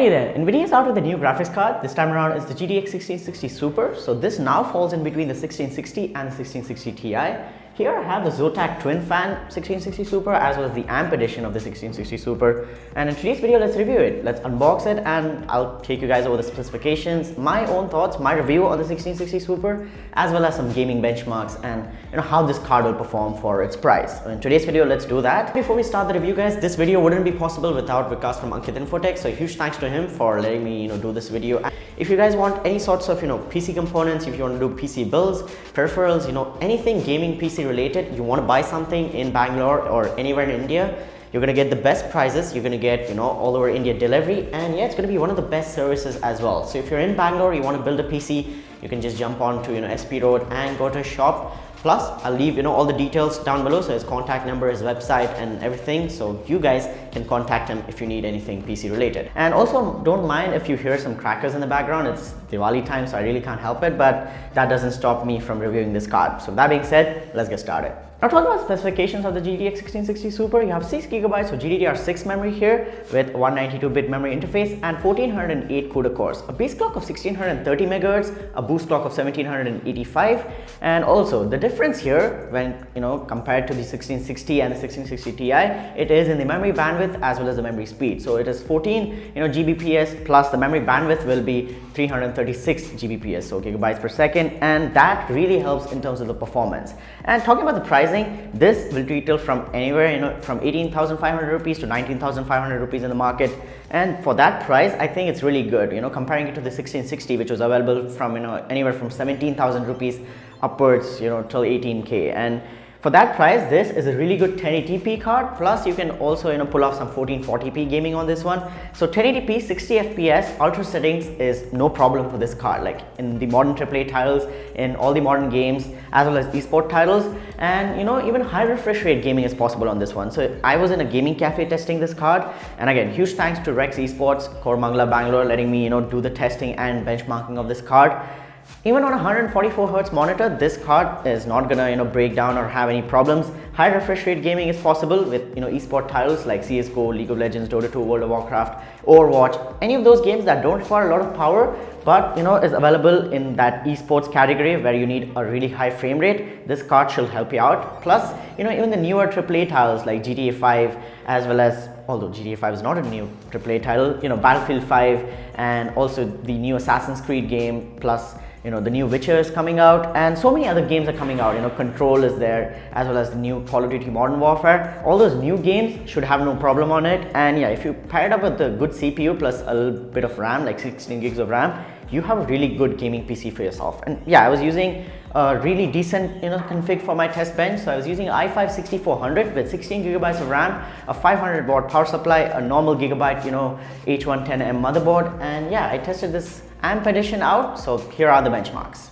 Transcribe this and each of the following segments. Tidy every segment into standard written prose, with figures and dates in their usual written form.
Alrighty then, NVIDIA is out with a new graphics card. This time around is the GTX 1660 Super. So this now falls in between the 1660 and the 1660 Ti. Here I have the Zotac Twin Fan 1660 Super as well as the AMP edition of the 1660 Super. And in today's video, let's review it. Let's unbox it and I'll take you guys over the specifications, my own thoughts, my review on the 1660 Super, as well as some gaming benchmarks and how this card will perform for its price. So in today's video, let's do that. Before we start the review, guys, this video wouldn't be possible without Vikas from Ankit Infotech. So huge thanks to him for letting me do this video. If you guys want any sorts of PC components, if you want to do PC builds, peripherals, anything gaming PC related, you want to buy something in Bangalore or anywhere in India, you're going to get the best prices. You're going to get all over India delivery, and yeah, it's going to be one of the best services as well. So if you're in Bangalore, you want to build a PC, you can just jump on to SP Road and go to a shop. Plus I'll leave all the details down below, so his contact number, his website and everything, so you guys can contact him if you need anything PC related. And also don't mind if you hear some crackers in the background. It's Diwali time, so I really can't help it, but that doesn't stop me from reviewing this card. So that being said, let's get started. Now talking about specifications of the GTX 1660 Super, you have 6GB of GDDR6 memory here with 192-bit memory interface and 1408 CUDA cores, a base clock of 1630 MHz, a boost clock of 1785, and also the difference here when compared to the 1660 and the 1660 Ti, it is in the memory bandwidth as well as the memory speed. So it is 14 Gbps plus the memory bandwidth will be 336 Gbps, so gigabytes per second, and that really helps in terms of the performance. And talking about the pricing, this will retail from anywhere from 18,500 rupees to 19,500 rupees in the market, and for that price I think it's really good. Comparing it to the 1660, which was available from anywhere from 17,000 rupees upwards till 18K, and for that price, this is a really good 1080p card. Plus, you can also pull off some 1440p gaming on this one. So 1080p, 60 FPS, ultra settings is no problem for this card. Like in the modern AAA titles, in all the modern games, as well as esport titles, and even high refresh rate gaming is possible on this one. So I was in a gaming cafe testing this card, and again, huge thanks to Rex Esports, Kormangala, Bangalore, letting me do the testing and benchmarking of this card. Even on a 144Hz monitor, this card is not gonna break down or have any problems. High refresh rate gaming is possible with esport titles like CSGO, League of Legends, Dota 2, World of Warcraft, Overwatch, any of those games that don't require a lot of power, but is available in that esports category where you need a really high frame rate. This card should help you out. Plus even the newer AAA titles like GTA 5, as well as, although GTA 5 is not a new AAA title, Battlefield 5, and also the new Assassin's Creed game, plus the new Witcher is coming out, and so many other games are coming out. Control is there, as well as the new Call of Duty Modern Warfare. All those new games should have no problem on it. And yeah, if you pair it up with a good CPU plus a little bit of RAM, like 16 gigs of RAM, you have a really good gaming PC for yourself. And yeah, I was using a really decent config for my test bench. So I was using i5 6400 with 16 gigabytes of RAM, a 500 watt power supply, a normal gigabyte H110M motherboard, and yeah, I tested this AMP edition out. So here are the benchmarks.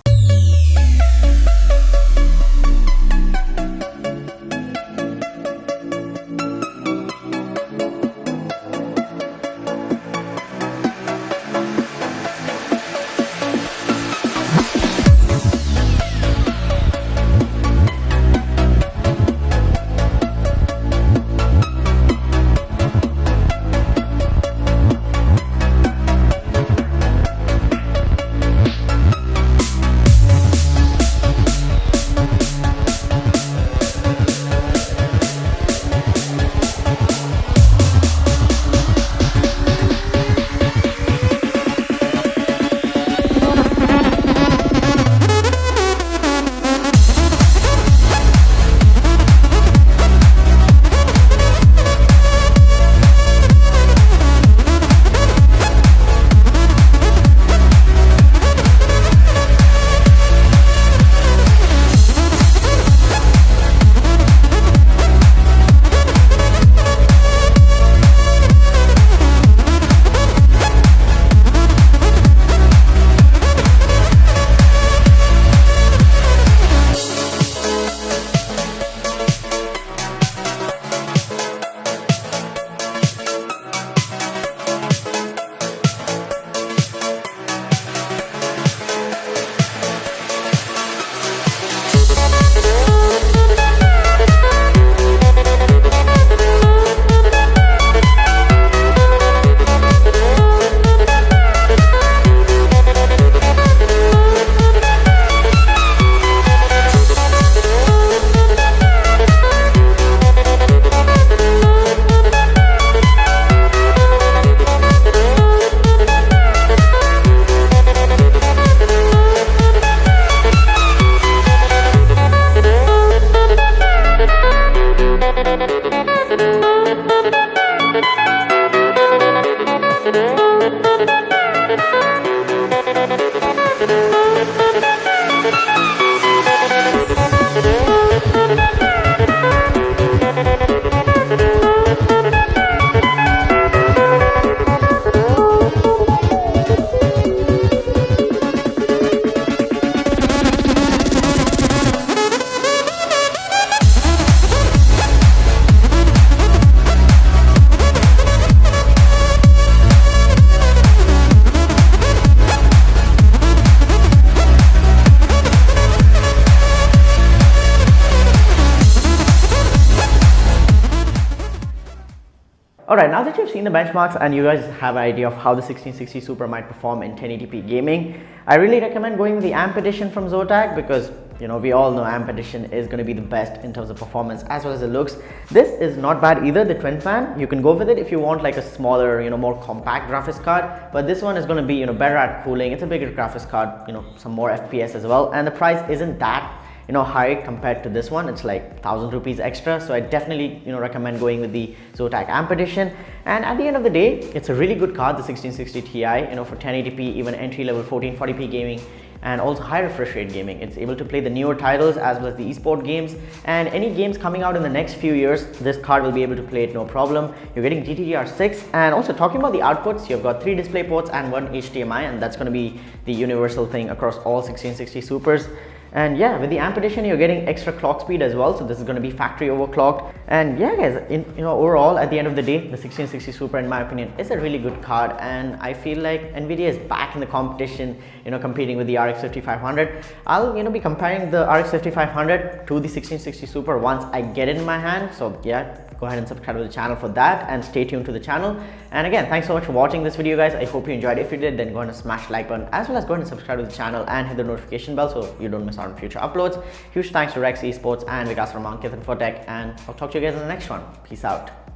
Alright, now that you've seen the benchmarks and you guys have an idea of how the 1660 Super might perform in 1080p gaming, I really recommend going with the AMP edition from Zotac because we all know AMP edition is going to be the best in terms of performance as well as the looks. This is not bad either, the twin fan. You can go with it if you want like a smaller, more compact graphics card, but this one is going to be, better at cooling. It's a bigger graphics card, some more FPS as well, and the price isn't that high compared to this one. It's like 1,000 rupees extra, so I definitely recommend going with the Zotac AMP edition. And at the end of the day, it's a really good card, the 1660 Ti, for 1080p, even entry level 1440p gaming, and also high refresh rate gaming. It's able to play the newer titles as well as the esport games, and any games coming out in the next few years, this card will be able to play it no problem. You're getting GDDR6, and also talking about the outputs, you've got 3 display ports and 1 HDMI, and that's going to be the universal thing across all 1660 Supers. And yeah, with the AMP edition, you're getting extra clock speed as well, so this is going to be factory overclocked. And yeah guys, overall at the end of the day, the 1660 Super in my opinion is a really good card, and I feel like Nvidia is back in the competition, competing with the RX 5500. I'll be comparing the RX 5500 to the 1660 Super once I get it in my hand. So yeah, go ahead and subscribe to the channel for that, and stay tuned to the channel. And again, thanks so much for watching this video guys. I hope you enjoyed. If you did, then go ahead and smash the like button, as well as go ahead and subscribe to the channel and hit the notification bell so you don't miss out on future uploads. Huge thanks to Rex Esports and Vikas from Ankit Infotech, and I'll talk to you guys in the next one. Peace out.